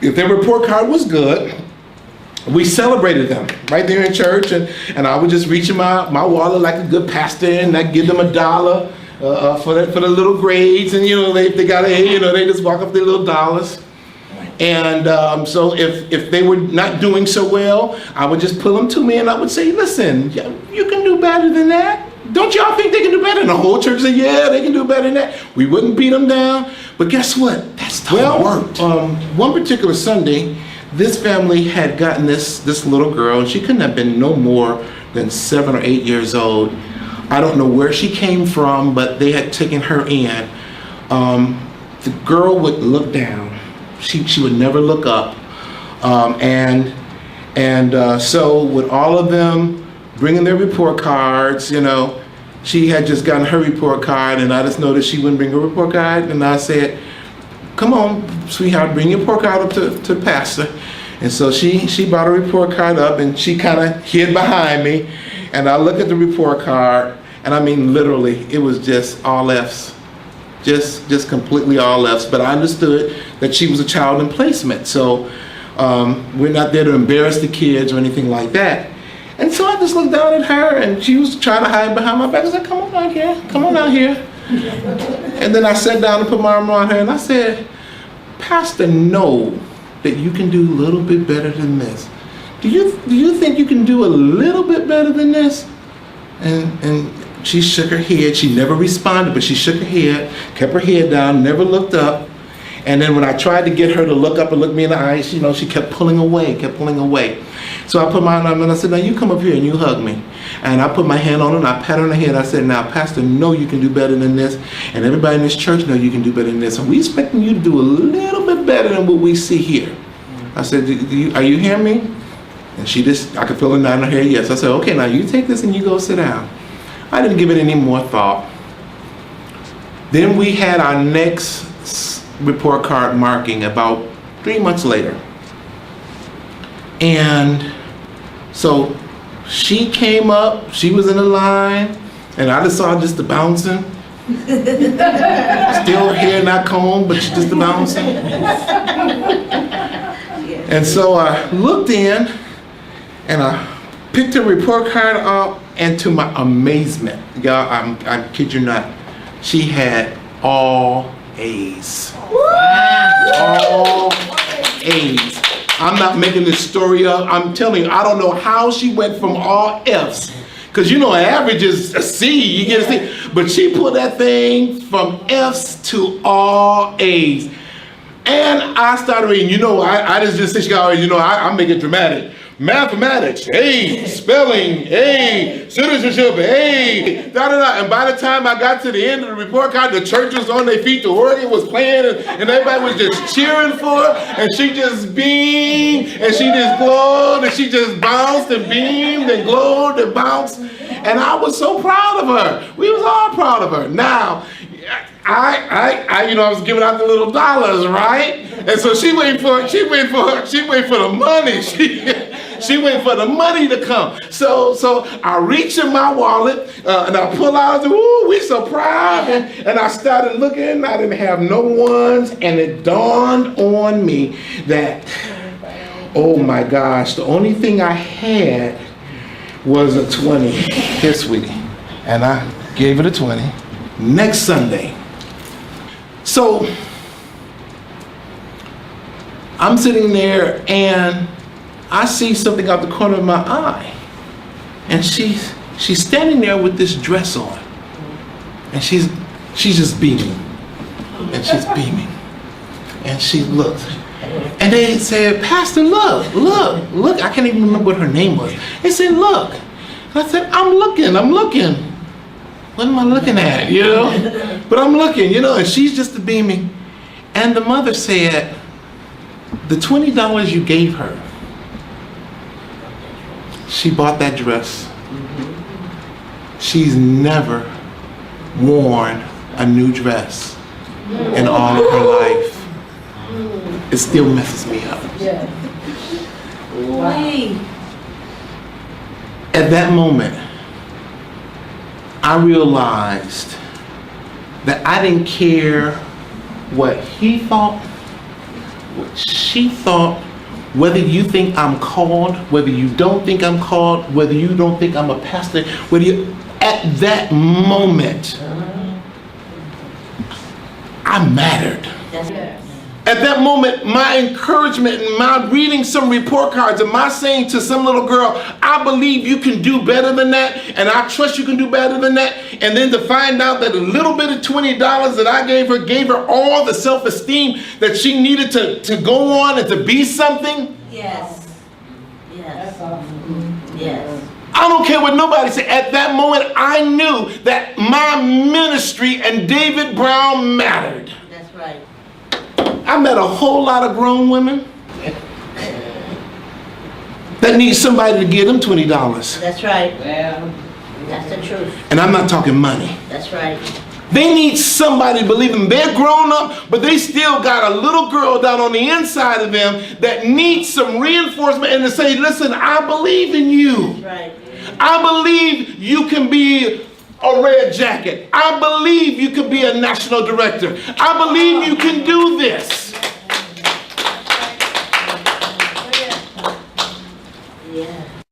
if their report card was good, we celebrated them right there in church, and I would just reach in my wallet like a good pastor, and I'd give them $1 for the little grades, and if they got an A, they just walk up their little dollars. And so if they were not doing so well, I would just pull them to me and I would say, listen, you can do better than that. Don't y'all think they can do better? And the whole church said, yeah, they can do better than that. We wouldn't beat them down, but guess what? That's how it worked. One particular Sunday, this family had gotten this little girl, and she couldn't have been no more than 7 or 8 years old. I don't know where she came from, but they had taken her in. The girl would look down. She would never look up. So with all of them bringing their report cards, she had just gotten her report card, and I just noticed she wouldn't bring her report card, and I said, come on, sweetheart, bring your report card up to Pastor. And so she brought her report card up, and she kind of hid behind me, and I looked at the report card, and I mean literally, it was just all F's. Just completely all F's, but I understood that she was a child in placement, so we're not there to embarrass the kids or anything like that. And so I just looked down at her, and she was trying to hide behind my back. I said, come on out here. And then I sat down and put my arm around her, and I said, Pastor, know that you can do a little bit better than this. Do you think you can do a little bit better than this? And she shook her head. She never responded, but she shook her head, kept her head down, never looked up. And then when I tried to get her to look up and look me in the eyes, she kept pulling away. So I put my arm on her and I said, now you come up here and you hug me. And I put my hand on her and I pat her on the head. I said, now Pastor, know you can do better than this. And everybody in this church know you can do better than this. And we expecting you to do a little bit better than what we see here. I said, are you hearing me? And I could feel her nodding her head, yes. I said, okay, now you take this and you go sit down. I didn't give it any more thought. Then we had our next report card marking about 3 months later. And so she came up, she was in the line, and I just saw just the bouncing. Still hair not combed, but just the bouncing. And so I looked in, and I picked her report card up, and to my amazement, y'all, I kid you not, she had all A's. All A's. I'm not making this story up. I'm telling you, I don't know how she went from all F's. Because an average is a C, you get a C. But she put that thing from F's to all A's. And I started reading, I just said, I make it dramatic. Mathematics, A, spelling, A, citizenship, A, da-da-da. And by the time I got to the end of the report card, the church was on their feet, the organ was playing, and everybody was just cheering for her, and she just beamed, and she just glowed, and she just bounced and beamed and glowed and bounced. And I was so proud of her. We was all proud of her. Now, I was giving out the little dollars, right? And so she waited for the money. She waited for the money to come. So I reach in my wallet and I pull out, ooh, we so proud. And I started looking, I didn't have no ones, and it dawned on me that, oh my gosh, the only thing I had was a 20. Here, sweetie. And I gave it a 20. Next Sunday. So I'm sitting there and I see something out the corner of my eye, and she's standing there with this dress on, and she's just beaming, and she's beaming, and she looked, and they said, Pastor, look, I can't even remember what her name was. They said, look. And I said, I'm looking. What am I looking at, But I'm looking, and she's just beaming. And the mother said, the $20 you gave her, she bought that dress. She's never worn a new dress in all of her life. It still messes me up. At that moment, I realized that I didn't care what he thought She thought, whether you think I'm called, whether you don't think I'm called, whether you don't think I'm a pastor, whether you, at that moment, I mattered. At that moment, my encouragement and my reading some report cards and my saying to some little girl, I believe you can do better than that, and I trust you can do better than that, and then to find out that a little bit of $20 that I gave her all the self-esteem that she needed to go on and to be something. Yes. Yes. Yes. I don't care what nobody said. At that moment, I knew that my ministry and David Brown mattered. That's right. I met a whole lot of grown women that need somebody to give them $20. That's right. Well, that's the truth. And I'm not talking money. That's right. They need somebody to believe them. They're grown up, but they still got a little girl down on the inside of them that needs some reinforcement and to say, listen, I believe in you. That's right. I believe you can be a red jacket. I believe you can be a national director. I believe you can do this. Yeah.